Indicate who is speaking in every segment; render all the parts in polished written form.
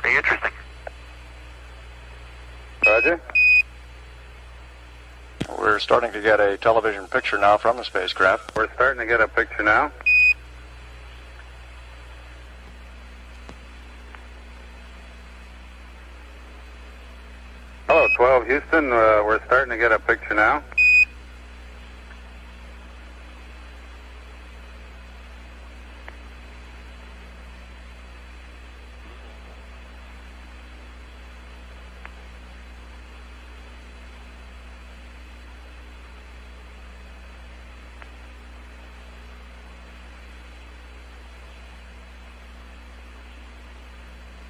Speaker 1: be interesting.
Speaker 2: Roger.
Speaker 3: We're starting to get a television picture now from the spacecraft.
Speaker 2: We're starting to get a picture now. Hello, 12 Houston. We're starting to get a picture now.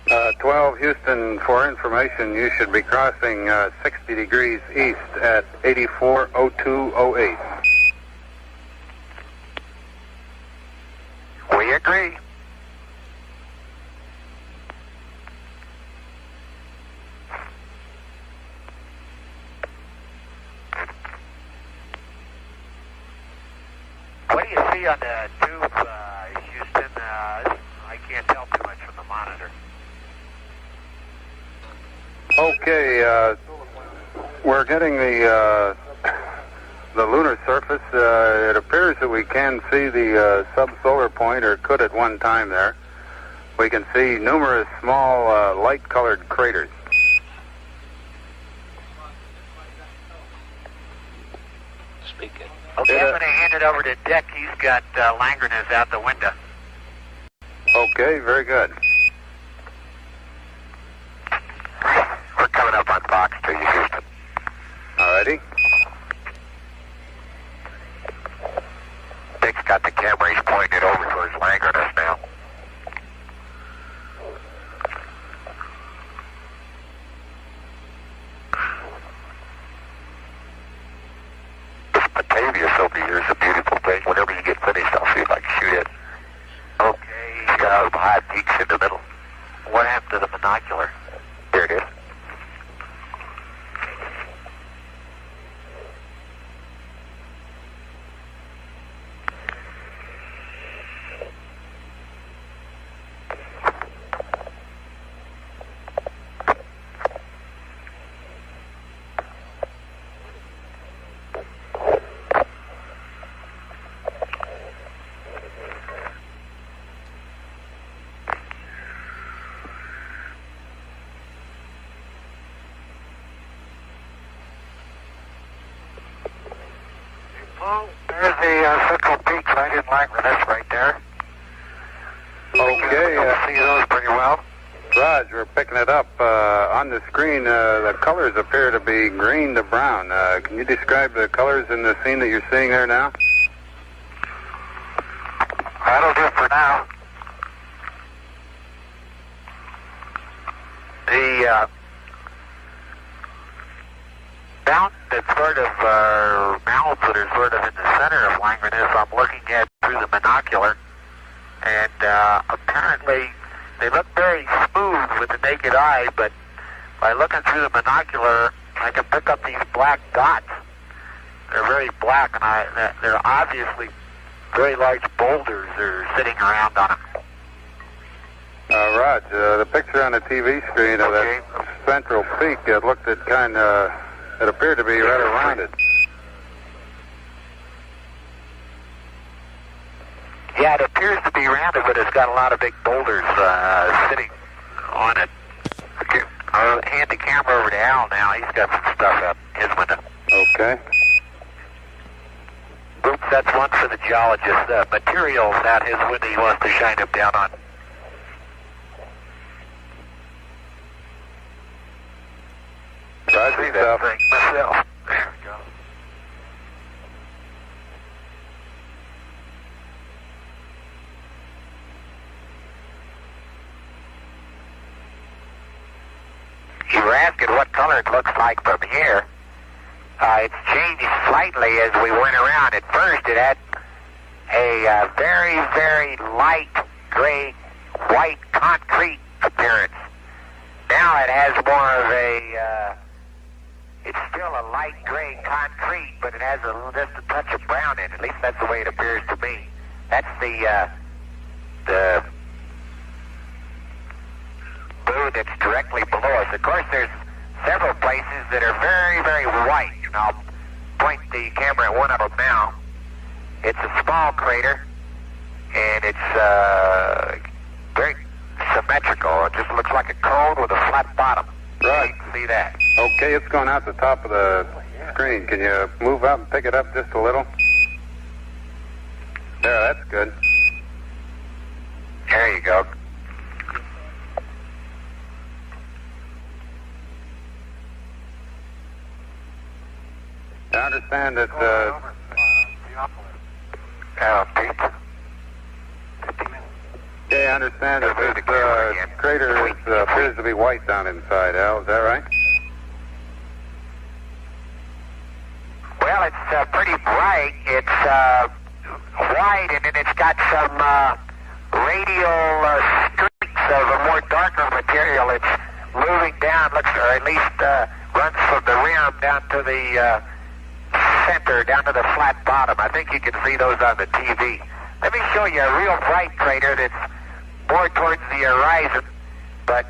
Speaker 2: Uh, 12 Houston, for information, you should be crossing 60 degrees east at 840208.
Speaker 1: We agree. What do you see on the tube, Houston? I can't tell too much from the monitor.
Speaker 2: Okay, we're getting the lunar surface. It appears that we can see the subsolar point, or could at one time there. We can see numerous small light-colored craters.
Speaker 1: Speaking. Okay, I'm going to hand it over to Dick. He's got Langrenus out the window.
Speaker 2: Okay, very good.
Speaker 1: We're coming up on Fox to you, Houston.
Speaker 2: Alrighty.
Speaker 1: Dick's got the camera. He's pointing it over towards Langrenus now. This Batavius over here is a beautiful thing. Whenever you get finished, I'll see if I can shoot it. Okay. It's got high peaks in the middle. What happened to the binocular? There it is. Oh, there's the central peak right in Langrenus right there.
Speaker 2: Okay.
Speaker 1: See those pretty well.
Speaker 2: Raj, we're picking it up. On the screen, the colors appear to be green to brown. Can you describe the colors in the scene that you're seeing there now?
Speaker 1: That'll do for now. The mountain that's sort of mounds that are sort of in the center of Langrenus, I'm looking at through the binocular, and apparently they look very smooth with the naked eye, but by looking through the binocular, I can pick up these black dots. They're very black, and they're obviously very large boulders that are sitting around on them.
Speaker 2: Raj, the picture on the TV screen of that central peak, it looked at it appeared to be rather rounded.
Speaker 1: Yeah, it appears to be rounded, but it's got a lot of big boulders sitting on it. I'll hand the camera over to Al now. He's got some stuff out his window.
Speaker 2: Okay.
Speaker 1: Oops, that's one for the geologist. Materials out his window he wants to shine him down on.
Speaker 2: Roger,
Speaker 1: that thing myself. There we go. You were asking what color it looks like from here. It's changed slightly as we went around. At first, it had a very, very light gray, white concrete appearance. Now it has more of a, it's still a light gray concrete, but it has just a touch of brown in it. At least that's the way it appears to me. That's the moon that's directly below us. Of course, there's several places that are very, very white, and I'll point the camera at one of them now. It's a small crater, and it's very symmetrical. It just looks like a cone with a flat bottom.
Speaker 2: Right.
Speaker 1: You can see that.
Speaker 2: Okay, it's going out the top of the screen. Can you move up and pick it up just a little? There, that's good.
Speaker 1: There you go.
Speaker 2: I understand that
Speaker 1: Pete.
Speaker 2: I understand that this crater appears to be white down inside, Al. Is that right?
Speaker 1: Well, it's pretty bright. It's white, and then it's got some radial streaks of a more darker material. It's moving down, or at least runs from the rim down to the center, down to the flat bottom. I think you can see those on the TV. Let me show you a real bright crater that's more towards the horizon, but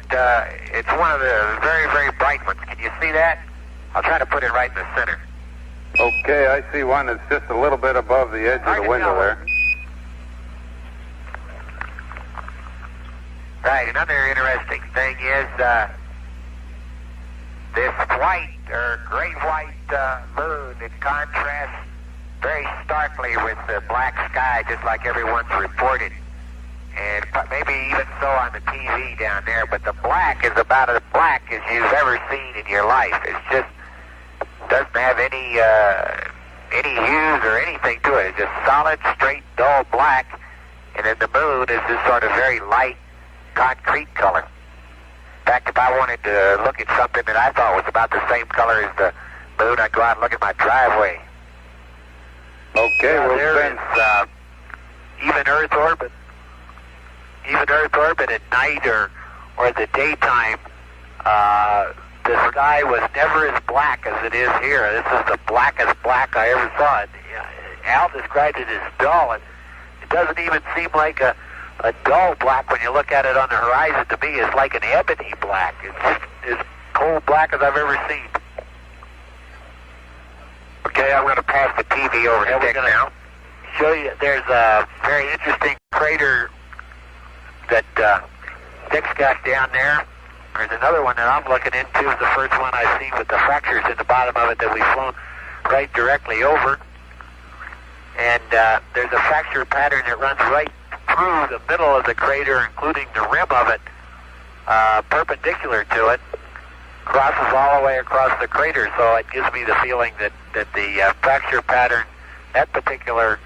Speaker 1: it's one of the very, very bright ones. Can you see that? I'll try to put it right in the center.
Speaker 2: Okay, I see one that's just a little bit above the edge of the window there.
Speaker 1: Right, another interesting thing is this white or great white moon, it contrasts very starkly with the black sky, just like everyone's reported. And maybe even so on the TV down there, but the black is about as black as you've ever seen in your life. It's just doesn't have any hues or anything to it. It's just solid, straight, dull black, and then the moon is this sort of very light, concrete color. In fact, if I wanted to look at something that I thought was about the same color as the moon, I'd go out and look at my driveway.
Speaker 2: Okay, well,
Speaker 1: there is even Earth orbit. Even Earth orbit at night or in the daytime, the sky was never as black as it is here. This is the blackest black I ever saw. And Al described it as dull, and it doesn't even seem like a dull black when you look at it on the horizon. To me, it's like an ebony black. It's just as cold black as I've ever seen. Okay, I'm going to pass the TV over to Dick now. Show you. There's a very interesting crater that Dick's got down there. There's another one that I'm looking into. It's the first one I've seen with the fractures in the bottom of it that we've flown right directly over. And there's a fracture pattern that runs right through the middle of the crater, including the rim of it, perpendicular to it, crosses all the way across the crater. So it gives me the feeling that the fracture pattern, that particular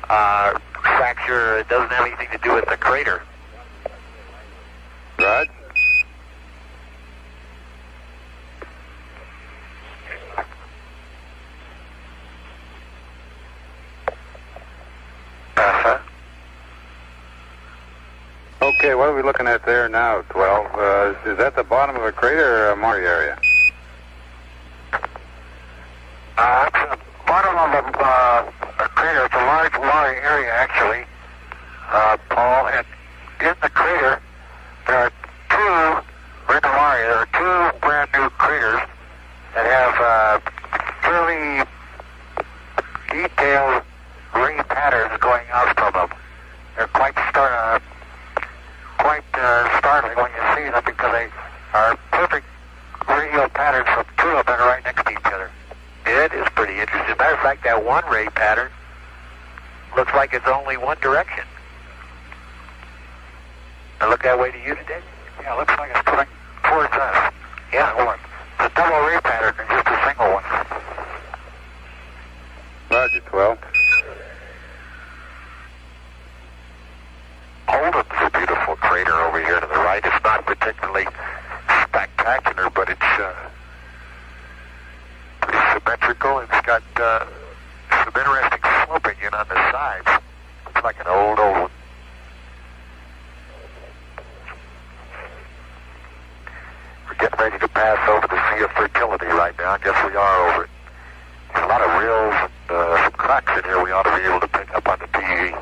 Speaker 1: fracture, doesn't have anything to do with the crater.
Speaker 2: Right. Okay, what are we looking at there now, 12? Is that the bottom of a crater or a Maury area?
Speaker 1: It's the bottom of a crater. It's a large Maury area, actually, Paul. And in the crater, there are two brand new craters that have fairly detailed ray patterns going out from them. They're quite startling when you see them because they are perfect radial patterns from two of them right next to each other. It is pretty interesting. As a matter of fact, that one ray pattern looks like it's only one direction. Does it look that way to you today? Yeah, it looks like it's coming towards us. Yeah, well, it's a double ray pattern and just a single one.
Speaker 2: Roger, 12.
Speaker 1: Holden's a beautiful crater over here to the right. It's not particularly spectacular, but it's pretty symmetrical. It's got some interesting sloping in on the sides. It's like an old one. We're getting ready to pass over the Sea of Fertility right now. I guess we are over it. There's a lot of rills and some cracks in here we ought to be able to pick up on the TV.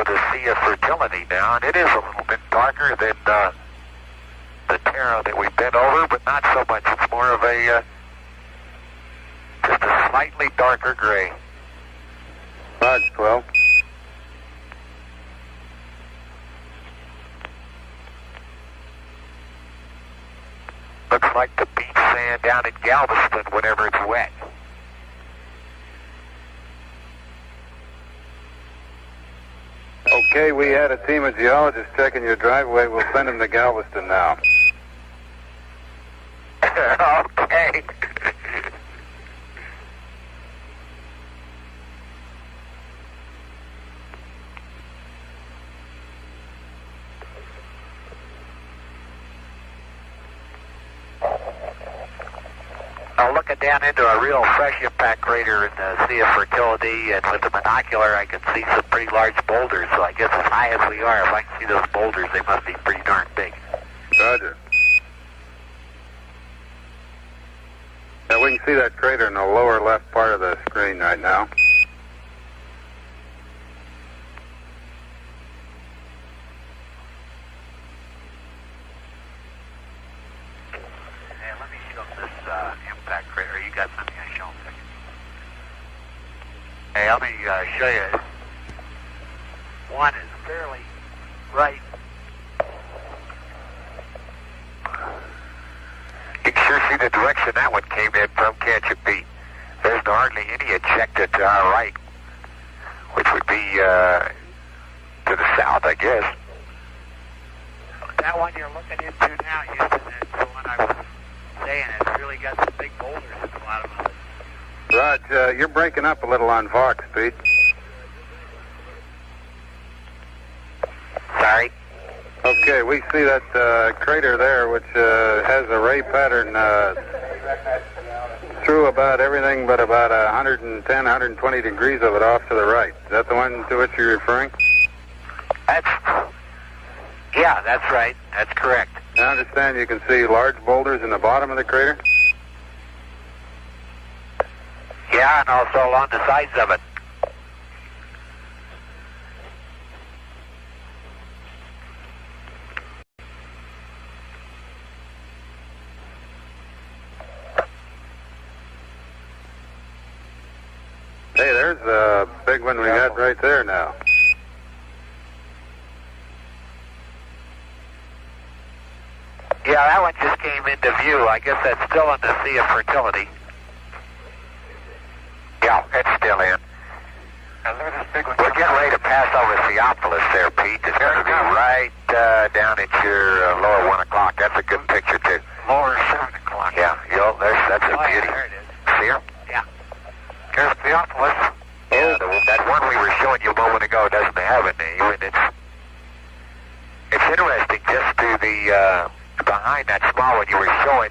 Speaker 1: of the Sea of Fertility now, and it is a little bit darker than the Terra that we've been over, but not so much. It's more of a just a slightly darker gray.
Speaker 2: Roger, 12.
Speaker 1: Looks like the beach sand down in Galveston whenever it's wet.
Speaker 2: Okay, we had a team of geologists checking your driveway. We'll send them to Galveston now.
Speaker 1: Okay. Now looking down into a real fresh impact crater in the Sea of Fertility, and with the binocular I can see some pretty large boulders, so I guess as high as we are, if I can see those boulders, they must be pretty darn big.
Speaker 2: Roger. Now we can see that crater in the lower left part of the screen right now.
Speaker 1: Hey, let me show them this impact crater. You got something I show them? Hey, let me show you. One is fairly right. You can sure see the direction that one came in from, can't you, Pete? There's hardly any ejected to our right, which would be to the south, I guess. That one you're looking into now, Houston, is the one I was saying. It's really got some big boulders at the bottom of it.
Speaker 2: Raj, you're breaking up a little on Vox, Pete.
Speaker 1: Sorry?
Speaker 2: Okay, we see that crater there, which has a ray pattern through about everything but about 110, 120 degrees of it off to the right. Is that the one to which you're referring?
Speaker 1: Yeah, that's right. That's correct.
Speaker 2: I understand you can see large boulders in the bottom of the crater?
Speaker 1: Yeah, and also along the sides of it.
Speaker 2: Hey, there's a big one we got right there now.
Speaker 1: Yeah, that one just came into view. I guess that's still in the Sea of Fertility. Yeah, it's still in. We're getting ready to pass over Theophilus there, Pete. It's going to be right down at your lower 1 o'clock. That's a good picture, too. Lower 7 o'clock. Yeah, that's a beauty. There it is. See her? Yeah. There's Theophilus. Yeah, that one we were showing you a moment ago doesn't have a name, and it's interesting just to the behind that small one you were showing.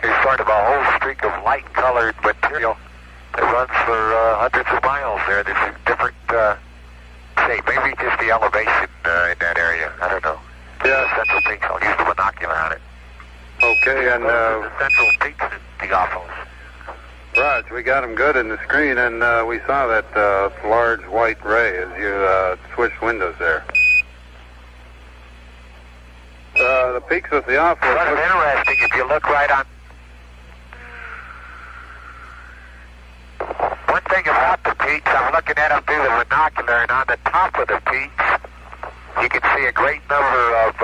Speaker 1: There's sort of a whole streak of light-colored material that runs for hundreds of miles there. There's a different shape. Maybe just the elevation in that area. I don't know.
Speaker 2: Yeah.
Speaker 1: The central peaks. I'll use the binocular on it.
Speaker 2: Okay, and
Speaker 1: the central peaks in Theophilus.
Speaker 2: Raj, we got them good in the screen, and we saw that large white ray as you switched windows there. The peaks of Theophilus.
Speaker 1: Well, it's interesting if you look right on. One thing about the peaks, I'm looking at them through the binocular, and on the top of the peaks, you can see a great number of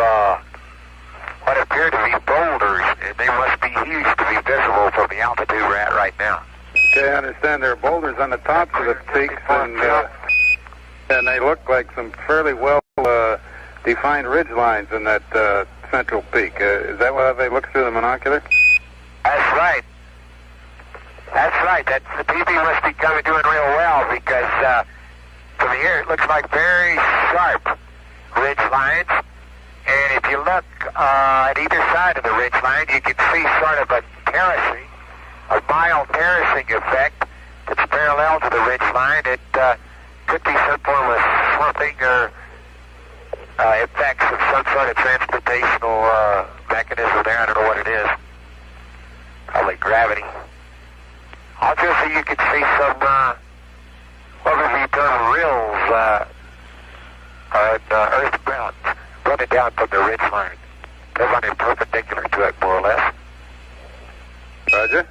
Speaker 1: what appear to be boulders, and they must be huge to be visible from the altitude we're at right now.
Speaker 2: Okay, I understand there are boulders on the tops of the peaks, and they look like some fairly well defined ridge lines in that central peak. Is that how they look through the binocular?
Speaker 1: That's right. That's right. The PB must be doing real well, because from here it looks like very sharp ridge lines. And if you look at either side of the ridge line, you can see sort of a terracing, a mild terracing effect that's parallel to the ridge line. It could be some form of slumping or effects of some sort of transportational mechanism there. I don't know what it is. Probably gravity. Also, so you can see some, what would be termed rilles, earth ground, running down from the ridge line. They're running perpendicular to it, more or less.
Speaker 2: Roger.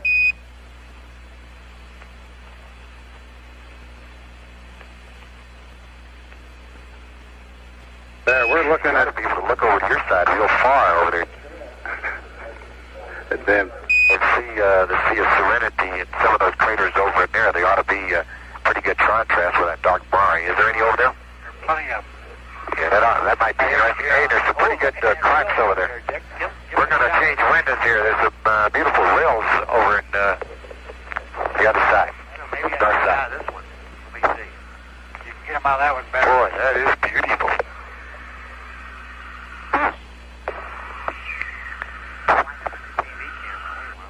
Speaker 2: There, we're looking at...
Speaker 1: be able to look over to your side real far over there.
Speaker 2: Damn.
Speaker 1: And see the Sea of Serenity and some of those craters over in there. They ought to be pretty good contrast with that dark brine. Is there any over there?
Speaker 4: Plenty of.
Speaker 1: Yeah, that might be interesting. Hey, there's some pretty good cracks over there. We're going to change windows here. There's some beautiful rills over in the other side.
Speaker 4: Maybe
Speaker 1: Dark
Speaker 4: out
Speaker 1: side.
Speaker 4: of this one. Let me see. You can get them out of that one better.
Speaker 1: Boy, that is beautiful.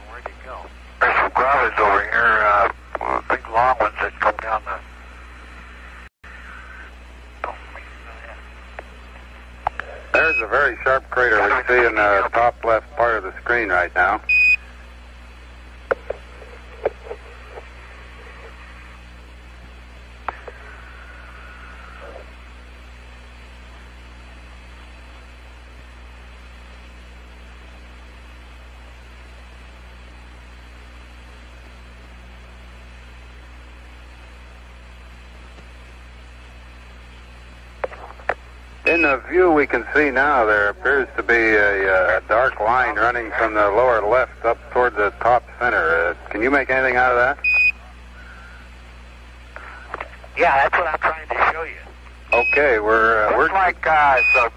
Speaker 4: Where'd you go?
Speaker 1: There's some gravas over here, big long ones that come down the...
Speaker 2: There's a very sharp crater we see in the top left part of the screen right now. In the view we can see now, there appears to be a dark line running from the lower left up toward the top center. Can you make anything out of that?
Speaker 4: Yeah, that's what I'm trying to show you.
Speaker 2: Okay, we're
Speaker 1: Looks like some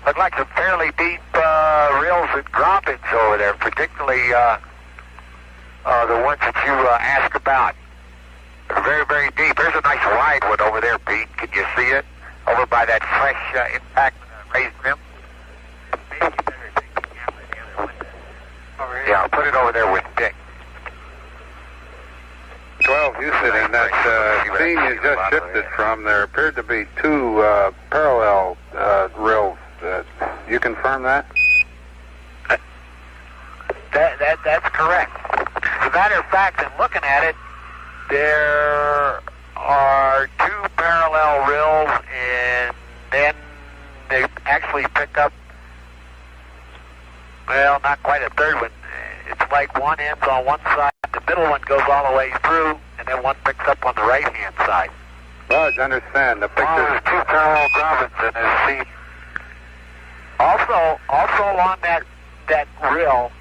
Speaker 1: look like some fairly deep rills and droppings over there, particularly the ones that you asked about. They're very, very deep. There's a nice wide one over there, Pete. Can you see it? Over by that fresh impact raised rim?
Speaker 4: Maybe you better take the camera the other window. Over here.
Speaker 1: Yeah, I'll put it over there with Dick.
Speaker 2: 12 Houston, in that scene you just shifted from, there appeared to be two parallel rills. You confirm that?
Speaker 4: That's correct. As a matter of fact, in looking at it, there are two parallel rills, and then they actually pick up, well, not quite a third one. It's like one ends on one side, the middle one goes all the way through, and then one picks up on the right-hand side.
Speaker 2: Well, I understand. The picture...
Speaker 1: There's two parallel gravins in this scene.
Speaker 4: Also along that rill,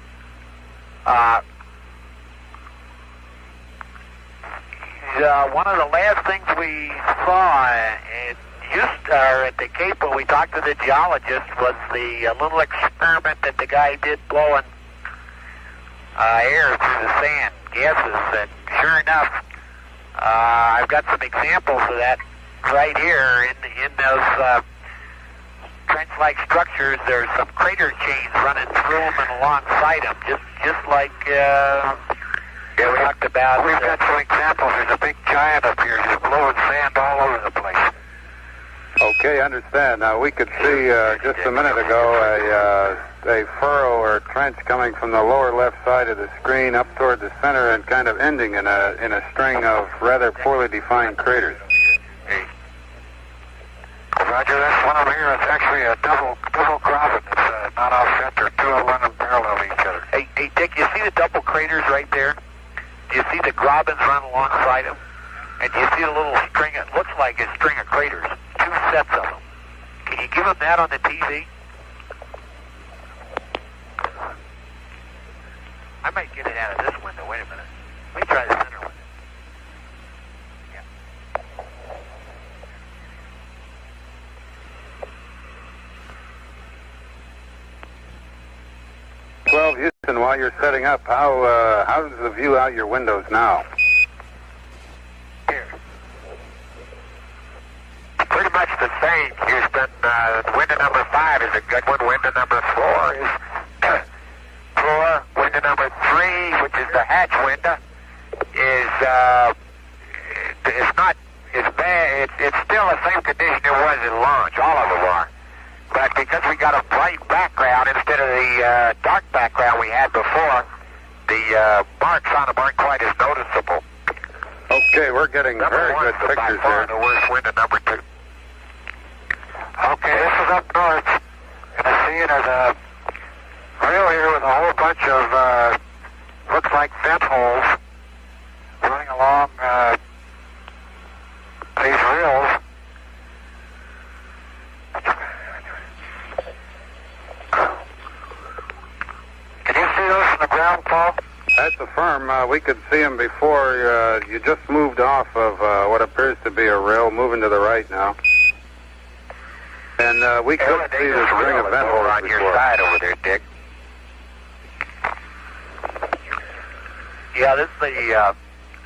Speaker 4: one of the last things we saw in Houston, or at the Cape when we talked to the geologist, was the little experiment that the guy did blowing air through the sand, gases, and sure enough, I've got some examples of that right here in those trench-like structures. There's some crater chains running through them and alongside them, just like we talked about.
Speaker 1: We've got some examples. There's a big giant up here just blowing sand all over the place.
Speaker 2: Okay, understand. Now, we could see just a minute ago a furrow or trench coming from the lower left side of the screen up toward the center and kind of ending in a string of rather poorly defined craters.
Speaker 1: Hey. Roger, that's one over here. It's actually a double graben. It's not off center. Two of them parallel to each other.
Speaker 4: Hey, Dick, you see the double craters right there? Do you see the grabens run alongside them? And do you see the little string? It looks like a string of craters. Two sets of them. Can you give them that on the TV? I might get it out of this window. Wait a minute. Let me try the center one. Yeah.
Speaker 2: 12 Houston, while you're setting up, how's the view out your windows now?
Speaker 1: Here. Pretty much the same, Houston. Window number 5 is a good one. Window number 4 is poor. Window number 3, which is the hatch window, is it's not as bad. It's still the same condition it was in launch. All of them are. But because we got a bright background instead of the dark background we had before, the marks on them aren't quite as noticeable.
Speaker 2: Okay. Okay, we're getting
Speaker 1: Number
Speaker 2: very
Speaker 1: one
Speaker 2: good
Speaker 1: is by
Speaker 2: pictures
Speaker 1: far
Speaker 2: here.
Speaker 1: the worst wind of number 2. Okay, this is up north. And I see it as a rail here with a whole bunch of, looks like vent holes running along these rilles. Can you see those from the ground, Paul?
Speaker 2: That's a firm. We could see them before. You just moved off of what appears to be a rail, moving to the right now. And we could see the string of vent holes
Speaker 1: on your
Speaker 2: before.
Speaker 1: side over there, Dick. Yeah, this is the,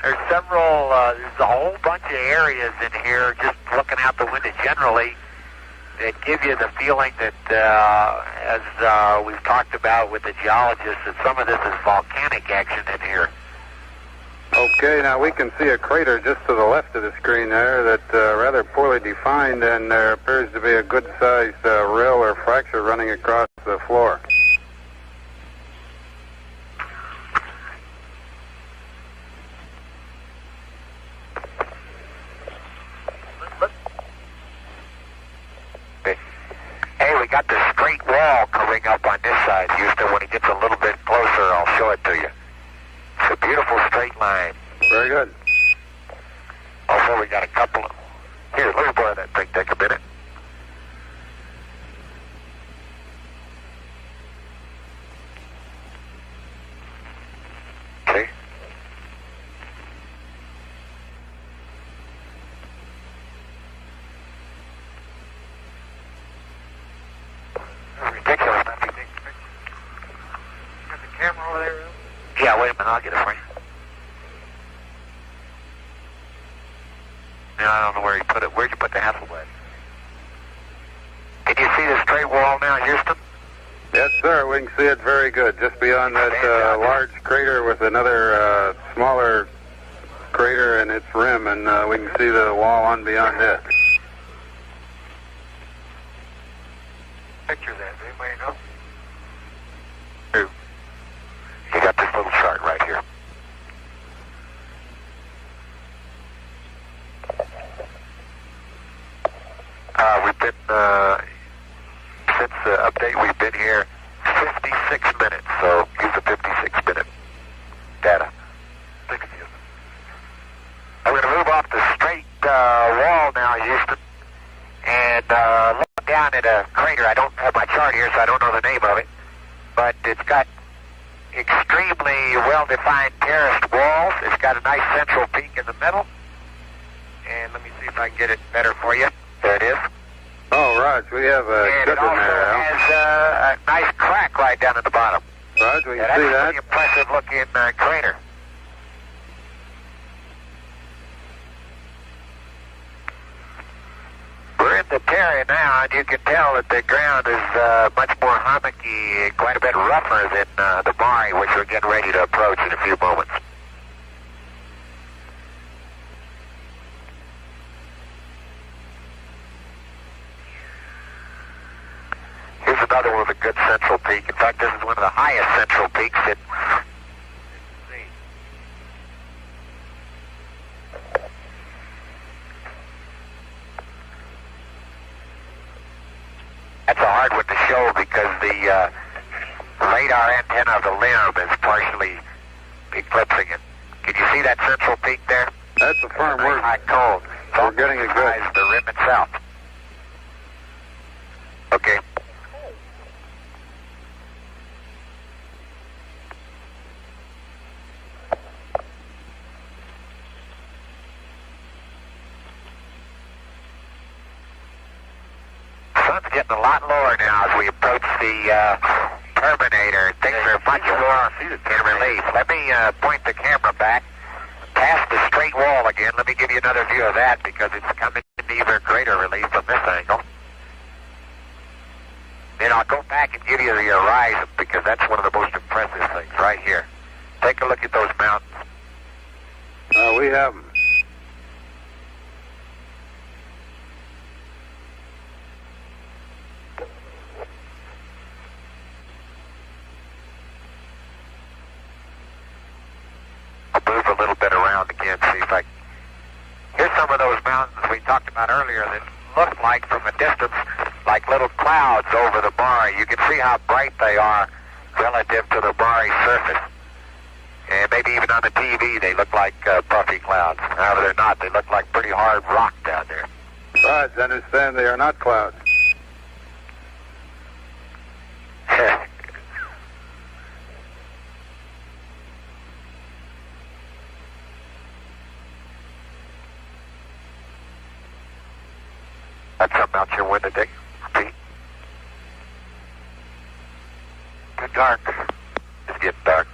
Speaker 1: there's several, there's a whole bunch of areas in here, just looking out the window generally, that give you the feeling that, as we've talked about with the geologists, that some of this is volcanic action in here.
Speaker 2: Okay, now we can see a crater just to the left of the screen there that's rather poorly defined, and there appears to be a good-sized rill or fracture running across the floor.
Speaker 1: Hey, we got this straight wall coming up on this side, Houston. When it gets a little bit closer, I'll show it to you. It's a beautiful straight line.
Speaker 2: Very good.
Speaker 1: Also, we got a couple of... Here, let me borrow that thing. Take a minute. Okay. Ridiculous. Got the camera over there? Yeah, wait a minute. I'll get it for you. Yeah, I don't know where he put it. Where'd you put the Hasselblad? Can you see the straight wall now, Houston?
Speaker 2: Yes, sir. We can see it very good. Just beyond that large crater with another smaller crater in its rim, and we can see the wall on beyond it.
Speaker 1: Picture that. Anybody know? Who? You got this little chart right here. We've been, since the update, we've been here 56 minutes, so use the 56-minute data. Thank you. I'm going to move off the straight wall now, Houston, and look down at a crater. I don't have my chart here, so I don't know the name of it, but it's got extremely well-defined terraced walls. It's got a nice central peak in the middle, and let me see if I can get it better for you. There it is.
Speaker 2: Oh, Raj, we have a
Speaker 1: And
Speaker 2: good
Speaker 1: it
Speaker 2: one
Speaker 1: also
Speaker 2: there, Al.
Speaker 1: has a nice crack right down at the bottom.
Speaker 2: Raj, we can
Speaker 1: That's
Speaker 2: see
Speaker 1: a
Speaker 2: that.
Speaker 1: pretty impressive looking crater. We're in the terrain now, and you can tell that the ground is much more hummocky, quite a bit rougher than the Mare, which we're getting ready to approach in a few moments. Here's another one with a good central peak. In fact, this is one of the highest central peaks that... That's a hard one to show because the radar antenna of the limb is partially eclipsing it. Can you see that central peak there?
Speaker 2: That's a firm
Speaker 1: Nice
Speaker 2: word.
Speaker 1: high cone.
Speaker 2: We're getting it good.
Speaker 1: Size of the rim itself. Okay. Sun's getting a lot lower now as we approach the terminator. Things are much more in relief. Let me point the camera back past the straight wall again. Let me give you another view of that because it's coming into even greater relief from this angle. Then I'll go back and give you the horizon because that's one of the most impressive things right here. Take a look at those mountains.
Speaker 2: We have them.
Speaker 1: I'll move a little bit around again, see if I
Speaker 4: Here's some of those mountains we talked about earlier that look like, from a distance, like little clouds over the Mare. You can see how bright they are relative to the Mare surface. And maybe even on the TV they look like puffy clouds. However, they're not. They look like pretty hard rock down there.
Speaker 2: Rods, understand they are not clouds.
Speaker 4: That's something out your window, Dick. Pete. Good dark. It's getting dark.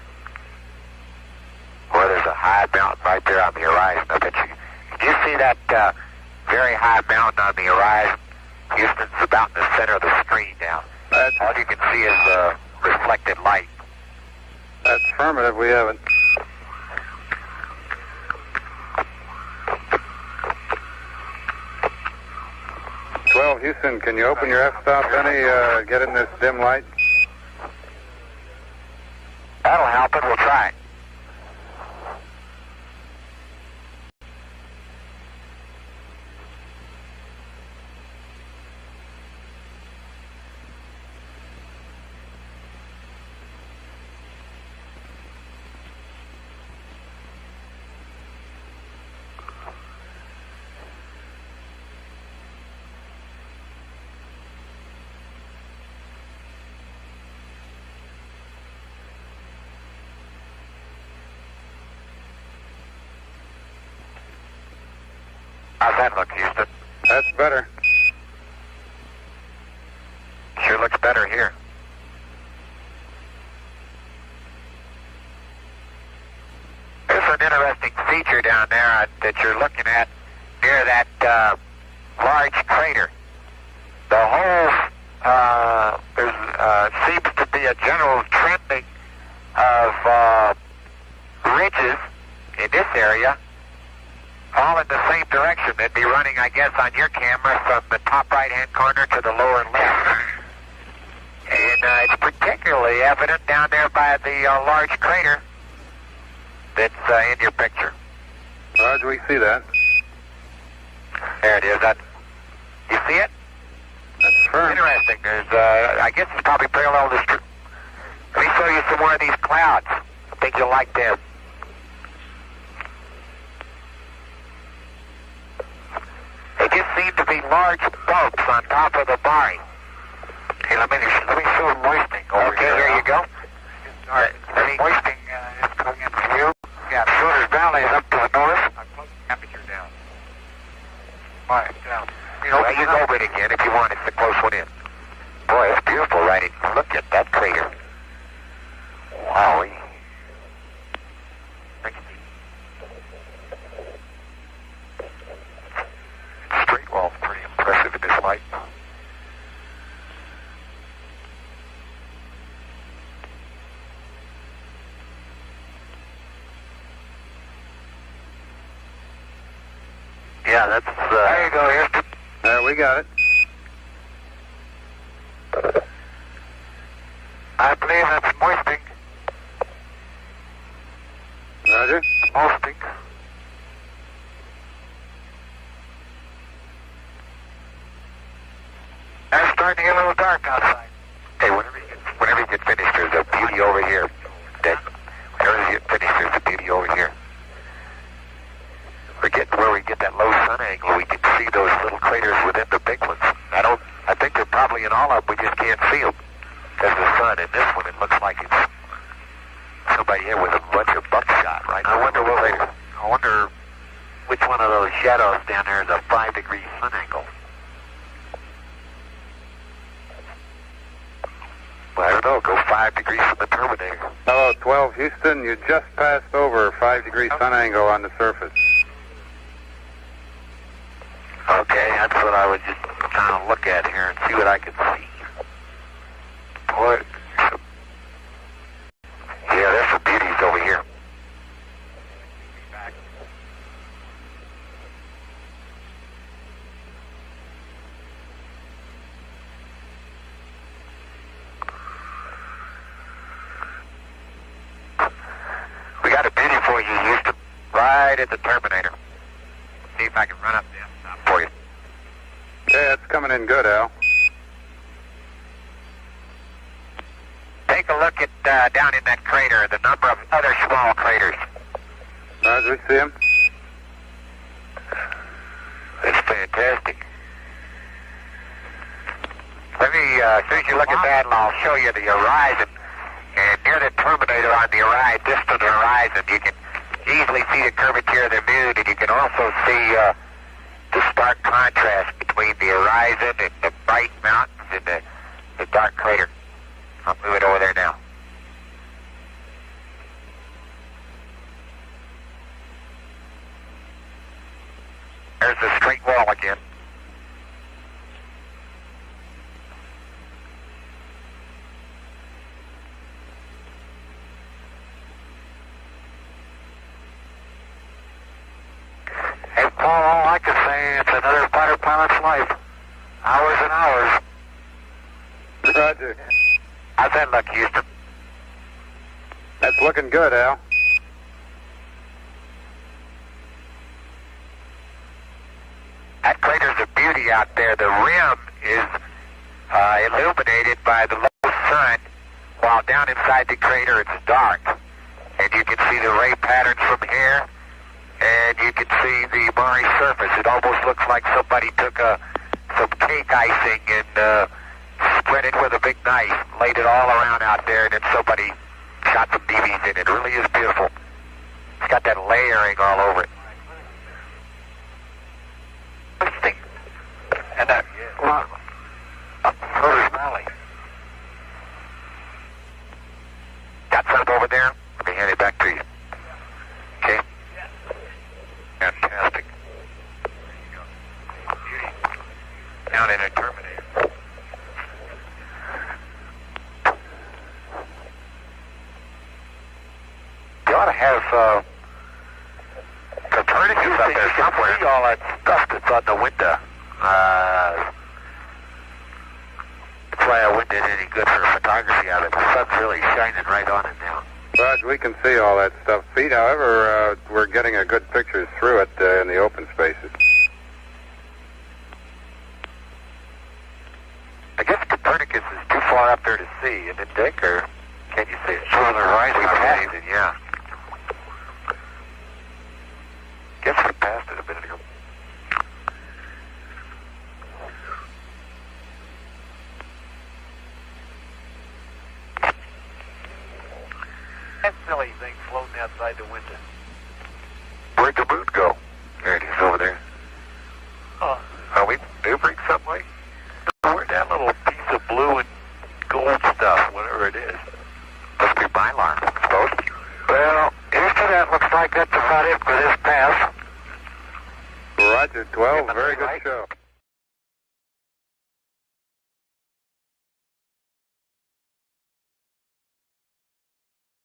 Speaker 4: Boy, there's a high mountain right there on the horizon. I bet you. Did you see that very high mountain on the horizon? Houston's about in the center of the screen now. All you can see is reflected light.
Speaker 2: That's affirmative. We haven't. Houston, can you open your f-stop any, get in this dim light?
Speaker 4: That'll help it. We'll try. How's that look, Houston?
Speaker 2: That's better.
Speaker 4: Sure looks better here. There's an interesting feature down there that you're looking at near that large crater. The whole, there seems to be a general trending of ridges in this area, all in the same direction. They'd be running, I guess, on your camera from the top right-hand corner to the lower left. And it's particularly evident down there by the large crater that's in your picture.
Speaker 2: Roger, we see that.
Speaker 4: There it is. You see it?
Speaker 2: That's firm.
Speaker 4: Interesting. There's, I guess it's probably parallel to this. Let me show you some more of these clouds. I think you'll like them. They just seem to be large bumps on top of the Mare. Hey, let me show moistening over here. Okay, there you go. All right, moistening is coming in for you. Yeah, Sooners Valley is up to the north. I'll close the temperature down. All right, down. Well, you can open it again if you want. It's a close one in. Boy, it's beautiful, right? Look at that crater. Wowie. Straight wall's pretty impressive in this light. Yeah, that's, there you go, Houston.
Speaker 2: There, we got it.
Speaker 4: I believe that's moisting.
Speaker 2: Roger.
Speaker 4: Moisting. It's starting to get a little dark outside. Hey, whenever you get finished, there's a beauty over here. Whenever you get finished, there's a beauty over here. Where we get that low sun angle, we can see those little craters within the big ones. I think they're probably in all of them, we just can't see them because of the sun. In this one, it looks like it's somebody here with a bunch of buckshot, right? I wonder which one of those shadows down there is a 5-degree sun angle. Well, I don't know, go 5 degrees from the terminator.
Speaker 2: Hello, 12 Houston, you just passed over 5-degree sun angle on the surface.
Speaker 4: Okay, that's what I was just trying to look at here and see what I could see. Boy, yeah, there's some beauties over here. We got a beauty for you, Houston, right at the terminator. See if I can run up there and stop for you.
Speaker 2: Yeah, it's coming in good, Al.
Speaker 4: Take a look at down in that crater, the number of other small craters.
Speaker 2: We see him.
Speaker 4: It's fantastic. Let me, as soon as you look at that, I'll show you the horizon. And near the terminator on the horizon, distant horizon, you can easily see the curvature of the moon, and you can also see the stark contrast between the horizon and the bright mountains and the dark crater. I'll move it over there now. There's the straight wall again. Hey, Paul, all I can say, it's another fighter pilot's life. Hours and hours.
Speaker 2: Roger.
Speaker 4: How's that look, Houston?
Speaker 2: That's looking good, Al.
Speaker 4: That crater's a beauty out there. The rim is illuminated by the low sun, while down inside the crater it's dark. And you can see the ray patterns from here, and you can see the marry surface. It almost looks like somebody took some cake icing and spread it with a big knife, laid it all around out there, and then somebody shot some BBs in it. It really is beautiful. It's got that layering all over it. Interesting. And that, up Further's Valley. Got something over there? Let me hand it back to you. Okay? Fantastic. There you go. Beauty. Down in a terminator. You ought to have Copernicus up there somewhere. See all that stuff that's on the window. That's why I wouldn't do any good for photography of it. The sun's really shining right on it now.
Speaker 2: Raj, we can see all that stuff. Pete, however, we're getting a good pictures through it in the open spaces.
Speaker 4: I guess Copernicus is too far up there to see, isn't it, Dick? Or can you see it? It's on the horizon. We passed it, yeah. Guess we passed it a minute ago. That silly thing floating outside the window. Where'd the moon go? There it is over there. Oh. Are we maneuvering some way? Where'd that little piece of blue and gold stuff, whatever it is? Must be Mylar, I suppose. Well, after that, looks like that's about it for this pass.
Speaker 2: Roger, 12, very good show.